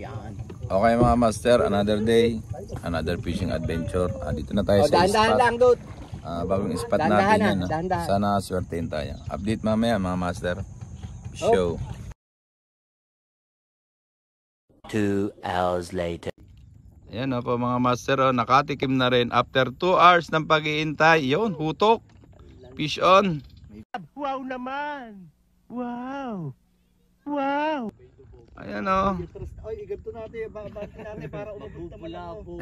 Yan. Okay mga master, another day, another fishing adventure. Dito na tayo sa spot. Lang, dude. Bagong spot natin yan. Sana swertein tayo. Update mamaya mga master. Show. 2 hours later. Ayan o po mga master, nakatikim na rin after 2 hours ng pag-iintay. Yun, hutok. Fish on. Wow naman. Wow. Wow. Ayan o.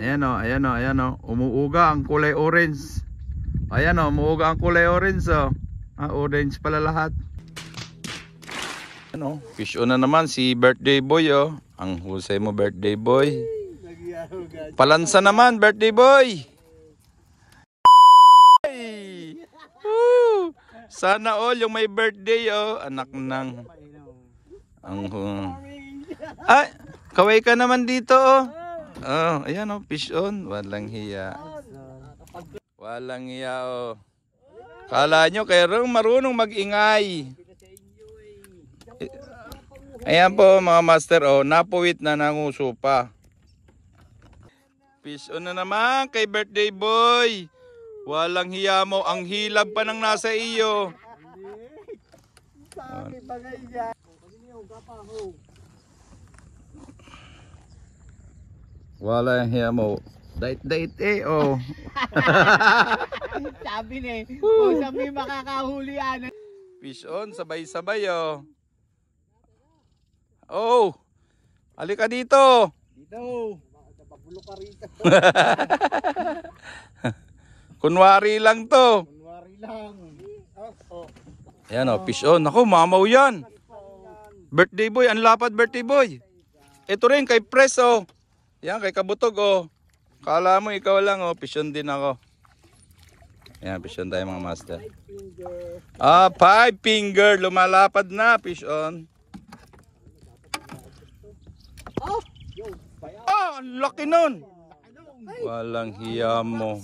Ayan o. Umuuga ang kulay orange. Ayan o, umuuga ang kulay orange o. Orange pala lahat. Ayan o, fish on na naman si birthday boy o. Ang husay mo birthday boy. Palansa naman birthday boy. Sana all yung may birthday o. Anak ng ay, kaway ka naman dito oh. Ayan oh, fish on. Walang hiya. Walang hiya oh. Kala nyo kayo marunong mag-ingay. Ayan po mga master oh, napuwit na nanguso pa. Fish on na naman kay birthday boy. Walang hiya mo, ang hilab pa nang nasa iyo. Wala hiya mo. Dait oh. Sabi ni, kung sabi makakahuli yan. Fish on, sabay-sabay oh. Oh. Halika dito. Dito. Pagbulok ka rito. Kunwari lang to. Kunwari lang. Ayan o, fish on. Ako, mamaw yan. Birthday boy, ang lapad birthday boy. Ito rin kay Pres o. Yan, kay Kabutog o. Kala mo ikaw lang o, fish on din ako. Ayan, fish on tayo mga master. 5 finger. Lumalapad na, fish on. Ang laki nun. Walang hiya mo.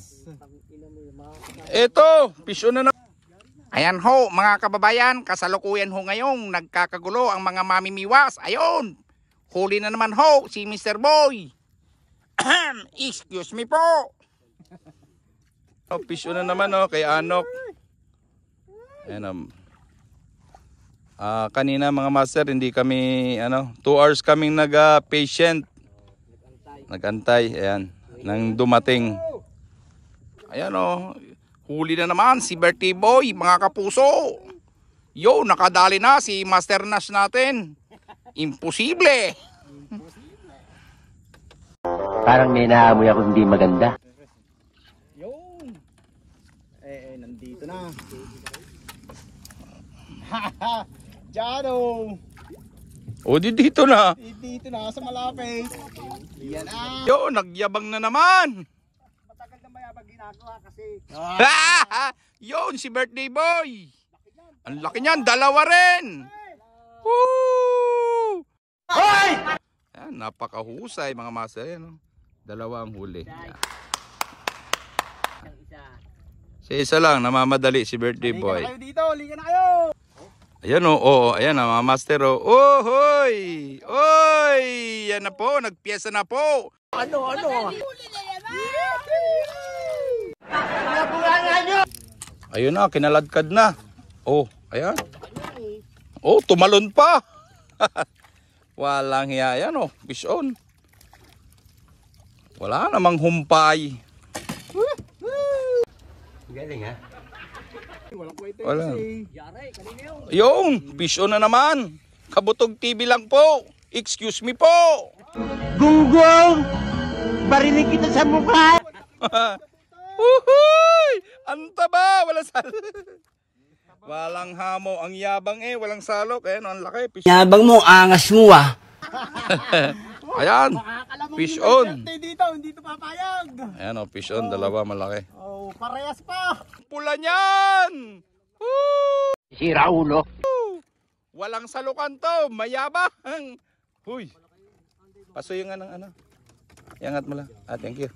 Ito, fish on na. Ayan ho mga kababayan, kasalukuyan ho ngayong nagkakagulo ang mga mamimiwas. Ayun, huli na naman ho si Mr. Boy. Excuse me po. Fish on na naman kay Anok. Ayan, kanina mga master, hindi kami 2 hours kaming nag-patient. Nagantay, ayan, nang dumating. Ayan huli na naman si birthday boy, mga kapuso. Yo, nakadali na si Master Nash natin. Imposible. Parang may naamoy ako hindi maganda. Yung. Nandito na. Jado. Dito na. Dito na sa malapit. Yan Yo, nagyabang na naman. Matagal na mayabang ginagawa kasi. Yun, si birthday boy. Ang laki niyan, dalawa rin. Woo! Hoy! Ayan, napakahusay mga master. Dalawa ang huli. Si isa lang, namamadali si birthday boy. Liga na kayo dito, liga na kayo. Ayan ayan mga master oh. Hoy! Oy! Yan na po, nagpiyesa na po. Ano? Ayun na, kinaladkad na. Ayan. Tumalon pa. Walang hiya yan fish on. Wala namang humpay. Galing ha? Wala. Yung, fish on na naman. Kabutog TV lang po. Excuse me po. Gunggong! Barinig kita sa mukha! Uhuy! Ang taba! Walang hamo. Ang yabang walang salok. Ayan, ang laki. Fish. Yabang mo, angas mo Ayan, fish on. Dito, hindi ito papayag. Ayan fish on, dalawa malaki. Parehas pa. Pula niyan! Si Raulo. Walang salukan to, mayabang. Huy. Paso yung Iangat mo lang. Thank you.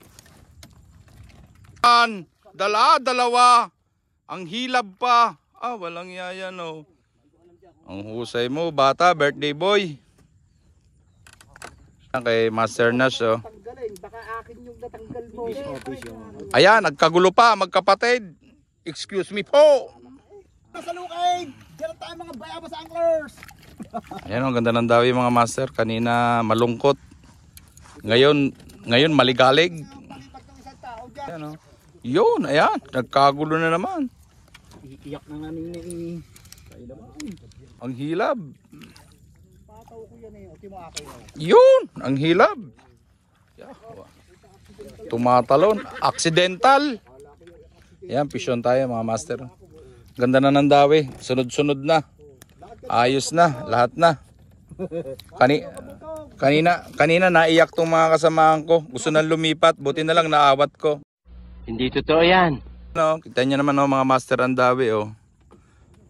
Dalawa. Ang hilab pa. Walang yaya Ang husay mo, bata, birthday boy. Kay Master Nash, oh. Tanggalin, baka akin yung natanggal mo. Ayan, nagkagulo pa, magkapatid. Excuse me po. Masalukay! Diyan tayo mga bayabas anglers! Ayan, ang ganda ng dawi mga master. Kanina malungkot. Ngayon maligalig. Palipat ng isang tao dyan. Ayan, oh. Yun, ayan, nagkagulo na naman. Iiyak na nga ni Ang hilab. pataw ko yan eh. O, timo akin. Yun, ang hilab. Tumatalon, accidental. Ayan, pisyon tayo mga master. Ganda na ng dawi, sunod-sunod na. Ayos na, lahat na. Kanina naiyak tong mga kasamahan ko. Gusto nang lumipat, buti na lang naawat ko. Hindi totoo yan. No, kita niyo naman mga master ang dawi, oh.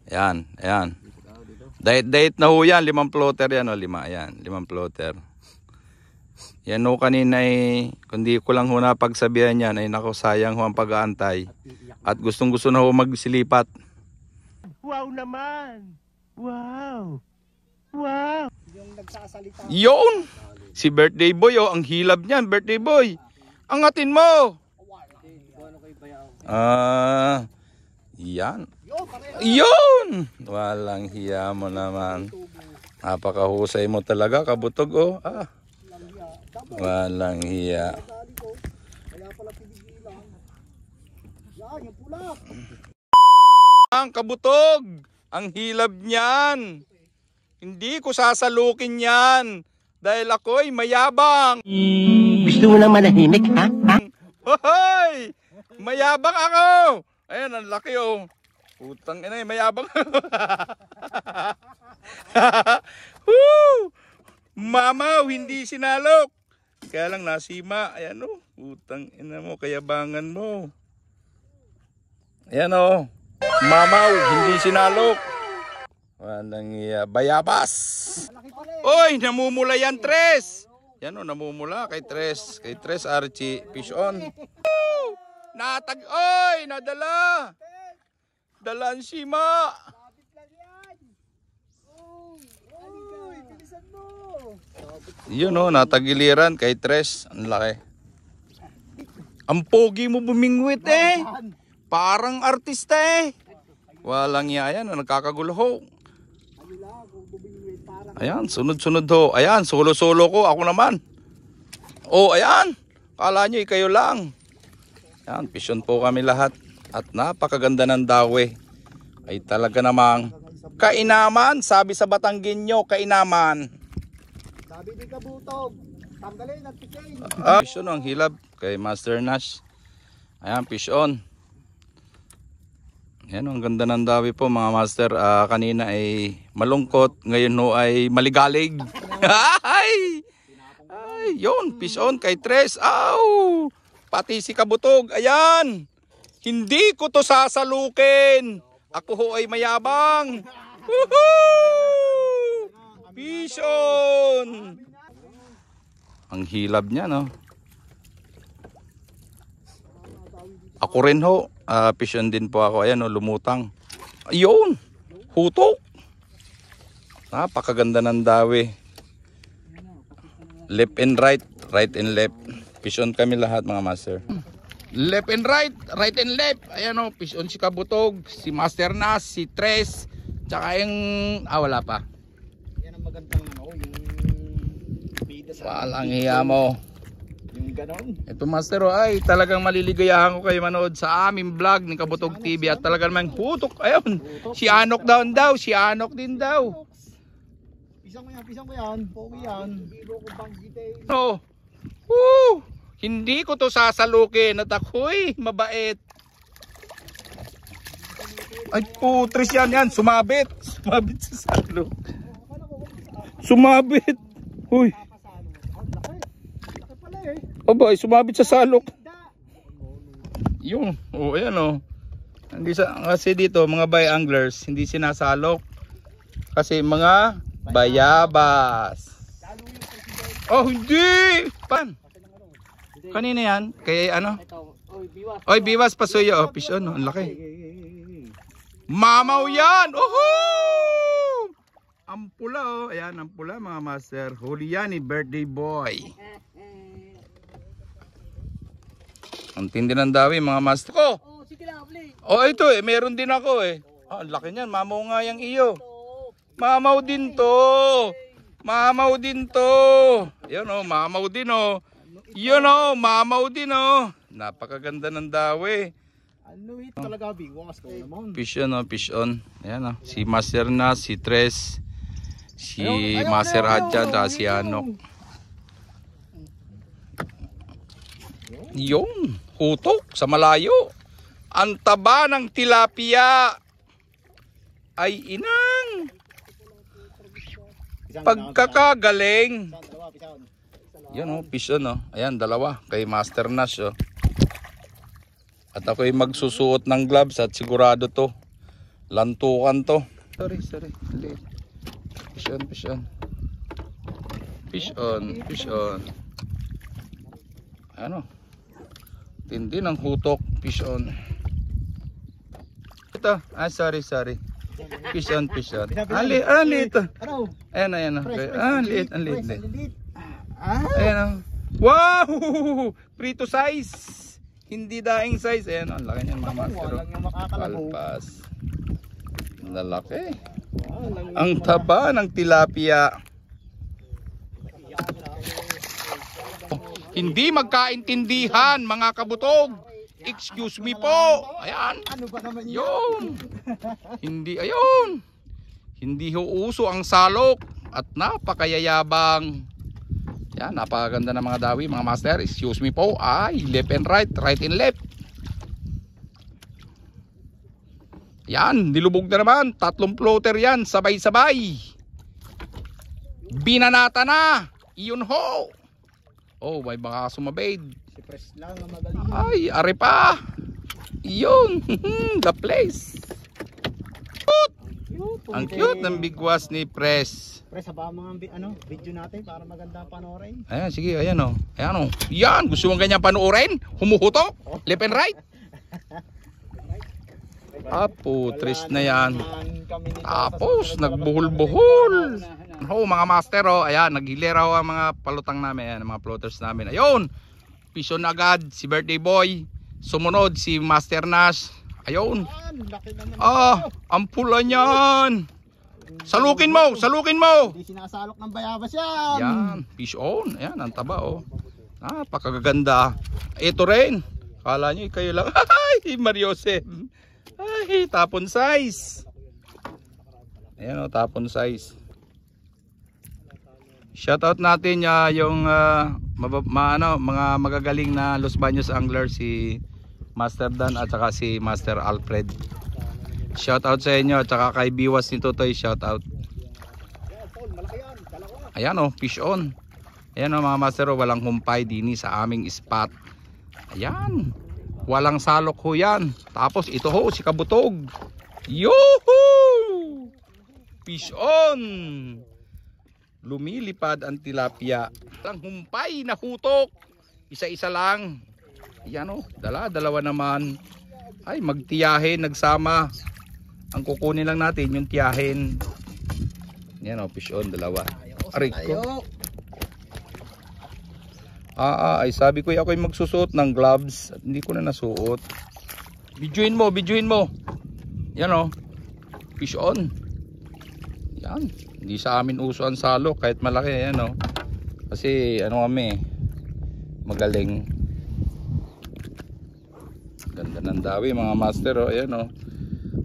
Ayan, ayan. Diet na ho yan, 5 plotter yan, oh, 5, ayan, 5 plotter. Yan ho kanina kundi ko lang ho napagsabihan yan, ay nako sayang ho ang pag-aantay. At gustong gusto na ho magsilipat. Wow naman! Wow! Wow! Yung nagsasalita. Yun! Si birthday boy, oh, ang hilab niyan, birthday boy. Angatin mo! Yan. Yun! Walang hiya mo naman. Napakahusay mo talaga, kabutog, oh. Walang hiya. Kaya pala pinigilan. Yan, yung pula. Ang kabutog! Ang hilab niyan! Hindi ko sasalukin yan! Dahil ako'y mayabang! Gusto mo lang manahimik, ha? Hoy! Mayabang ako! Ayan, ang laki, oh. Putang ina, mayabang. Woo! Mamaw, hindi sinalok. Kaya lang nasima. Ayan, oh. Putang ina mo, kayabangan mo. Ayan, oh. Mamaw, hindi sinalok. Walang iya. Bayabas. Oy, namumula yan, Tres. Yan, oh, namumula kay Tres. Kay Tres, Archie. Fish on. Woo! Oy, nadala. Dalan sima. Lapit lang yan. Uy, bilisan mo. Yun, oh, natagiliran kay Tres. Ang laki. Ang pogi mo bumingwit, eh. Parang artista, eh. Walang iya yan, nagkakagulo ho. Ayan, sunod-sunod ho. Ayan, solo-solo ko. Ako naman. Oh, ayan. Kala nyo, kayo lang. Ayan, pisyon po kami lahat. At napakaganda ng dawe. Ay talaga namang kainaman. Sabi sa Batanggenyo, kainaman. Sabi di kabutog. Tanggalin at pikin. Pisyon ang hilab kay Master Nash. Ayan, pisyon. Ayan, ang ganda ng dawi po mga master. Kanina ay malungkot. Ngayon ho ay maligalig. Ay! Ay, yun. Pisyon kay Tres. Aw! Pati si Kabutog. Ayan! Hindi ko to sasalukin. Ako ho ay mayabang. Woohoo! Pisyon! Ang hilab niya, no? Ako rin ho. Pisyon din po ako. Ayan, no, lumutang. Ayun! Hutok! Napakaganda ng dawi. Left and right. Right and left. Pisyon kami lahat mga master. Left and right. Right and left. Ayan o. Pisyon si Kabutog. Si Master Nas. Si Tres. Tsaka yung... wala pa. Yan ang magandang yung bida sa... Walang hiya mo. Yung ganon. Ito master ay talagang maliligayahan ko kayo manood sa aming vlog ng Kabutog TV. At talagang mang hutok. Ayun. Si Anok daw. Si Anok din daw. Pisang ko yan. Pogi yan. Biro ko bang gitin. Oh. Woo! Hindi ko to sasalukin at ako'y mabait. Ay putris yan. Sumabit. Sumabit sa salok. Sumabit. Uy. Laki pala eh. Aba, sumabit sa salok. Yung. Oh, ayan oh. Kasi dito mga bay anglers hindi sinasalok. Kasi mga bayabas. Oh, hindi! Pan! Kanina yan? Kaya ano? Oy, biwas pasuyo. Oh, fish on. Ang laki. Mamaw yan! Uhuu! Ang pula oh. Ayan, ang pula mga master. Huli yan ni birthday boy. Ang tindi ng dawi mga master ko. Oh, sige lang, play. Oh, ito eh. Meron din ako eh. Ah, ang laki niyan. Mamaw nga yung iyo. Mamaw din to. Mamaw din to. Yan oh, mamaw din oh. Yun oh, mamaw din oh. Napakaganda ng dawi. Ano ito talaga, biwas ko naman. Fish on oh, fish on. Ayan oh. Si Master na, si Tres, si Ayaw, Master ayaw, Adjan, ayaw, si ayaw. Anok. Yung hutok sa malayo. Ang taba ng tilapia. Ay inang. Pagkakagaling. Dalawa, pisaon. Yan oh, fish on oh. Ayan, dalawa. Kay Master Nash oh. At ako'y magsusuot ng gloves at sigurado to. Lantukan to. Sorry. Fish on, fish on. Fish on, fish on. Ano? Tindi ng hutok. Fish on. Ito. Ah, sorry. Fish on, fish on. Liit. Ano? Ayan. Fresh, Liit. liit. Ah, Ayan oh. Wow! Prito size. Hindi daing size. Ayan oh. Ang laki niyan mga master. walang yung makakalabo. Palpas. Lalaki. Walang Ang taba ng tilapia. Hindi magkaintindihan mga kabutog. Excuse me po. Ayan. Ano ba naman yun? Yun. Hindi uso ang salok at napakayayabang. Yan, napakaganda ng mga dawi mga master. Excuse me po. Ay, left and right and left. Yan, nilubog na naman. 3 floater yan, sabay-sabay. Binanata na. Iyon ho. Oh, may baka sumabade. Si Pres lang ang magaling. Ay, are pa. Iyon. The place. Ang cute ng bigwas ni Pres. Pres, haba mga video natin para maganda panoorin. Ayan, sige, ayan o. Ayan o. Yan, gusto mong ganyan panoorin? Humuhutok? Left and right? Putris na yan. Tapos, nagbuhol-buhol. Oh, mga master oh. Ayan, naghilera ho ang mga palutang namin. Ayan, mga floaters namin. Ayun. Piso na agad si birthday boy. Sumunod si Master Nash. Ayun. Ang pula niyan. Salukin mo. Hindi sinasalok ng bayabas yan. Yan, fish on. Ayan, ang taba oh. Napakaganda. Ito rin. Kala nyo kayo lang. Ay, Mariosep. Ay, tapon size. Ayan oh, tapon size. Shoutout natin yung mga magagaling na Los Baños angler, si Master Dan at saka si Master Alfred. Shoutout sa inyo at saka kay Biwas ni Totoy, shoutout. Ayan oh, fish on. Ayan oh mga master oh, walang humpay dini sa aming spot. Ayan. Walang salok ho yan. Tapos ito ho si kabutog. Yuhuu! Fish on. Lumilipad ang tilapia. Walang humpay na hutok. Isa-isa lang. Ayan o, dalawa naman. Ay, magtiyahin, nagsama. Ang kukunin lang natin yung tiyahin. Ayan o, fish on, dalawa. Aray ko. Ay sabi ko ako'y magsusuot ng gloves at hindi ko na nasuot. Videoin mo. Yan o, fish on. Yan, hindi sa amin uso ang salok kahit malaki. Yan o, kasi kami magaling. Ganda ng dawi mga master o. Ayan o,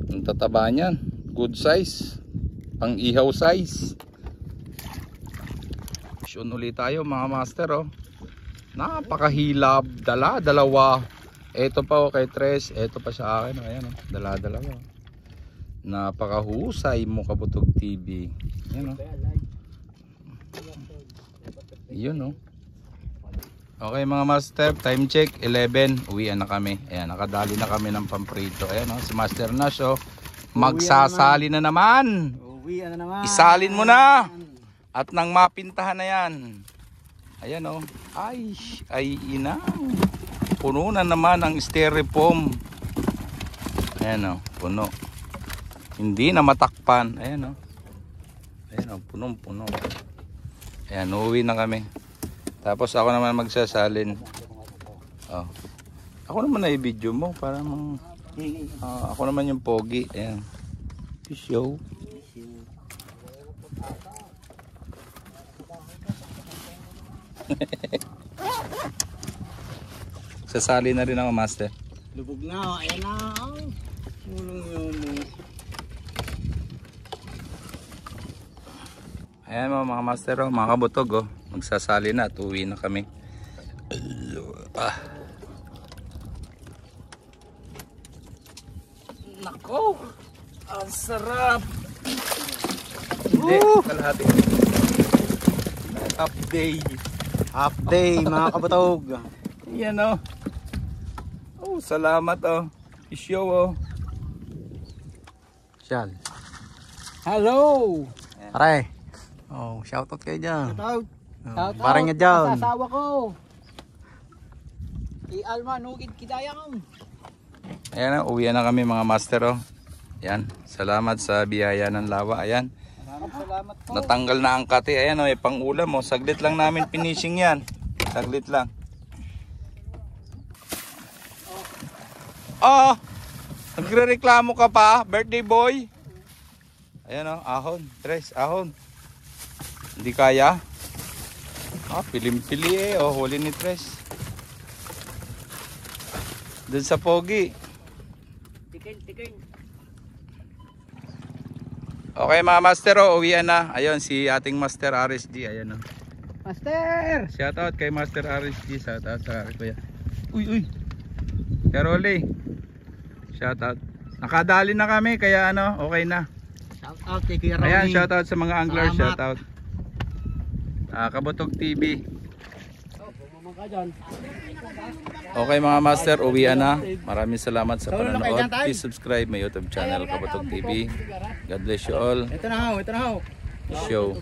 ang tataba niyan, good size, pang ihaw size. Fish on ulit tayo mga master o. Napakahilab, dalawa. Ito pa o kay Tres, ito pa sa akin. Ayan o, dalawa. Napakahusay mo Kabutog TV. Ayan o. Yun o. Okay mga master, time check 11, uwian na kami. Ayan, nakadali na kami ng pamprito. Ayan o, si Master Nash o. Magsasali na naman. Uwi na naman. Isalin mo na. At nang mapintahan na yan. Ayan o. Ay ina. Puno na naman ang styrofoam. Ayan o, puno. Hindi na matakpan. Ayan o. Ayan o, punong-puno. Ayan, uuwi na kami. Tapos ako naman magsasalin. Oh. Ako naman na i-video mo para ako naman yung pogi. Ayan. Fish show. Sasali na rin ako, master. Lubog na, ayan na. Mulong yun. Ayan mga master, mga kabutog. Magsasali na at uwi na kami. Nako! Ang sarap! Hindi, kalahati. Half day. Half day mga kabutog. Yan o. Oh, salamat o. Isyo o. Shal. Hello! Pare. Oh, shoutout kayo dyan. Shoutout. Parang nga dyan. Sa asawa ko. Alma, nugid kidaya ko. Ayan o, uwi na kami mga master o. Yan, salamat sa biyaya ng lawa. Ayan. Salamat po. Natanggal na ang kati. Ayan o, pang ulam o. Saglit lang namin finishing yan. Saglit lang. Oh, nagre-reklamo ka pa, birthday boy. Ayan o, ahon, tres, ahon. Hindi kaya. Pilim-pili eh, huli ni tres. Doon sa pogi. Tikin. Okay mga master o, uwian na. Ayun, si ating master RSG, ayan o. Master! Shoutout kay Master RSG, shoutout sa kuya. Uy. Karoli. Shoutout. Nakadali na kami kaya okay na. Shoutout kay Kuya Ronnie. Ayan, shoutout sa mga anglers, Salamat. shoutout. Kabutog TV. Okay mga master, uwian na. Maraming salamat sa panonood. Please subscribe my YouTube channel, Kabutog TV. God bless you all. Ito na ho. Show.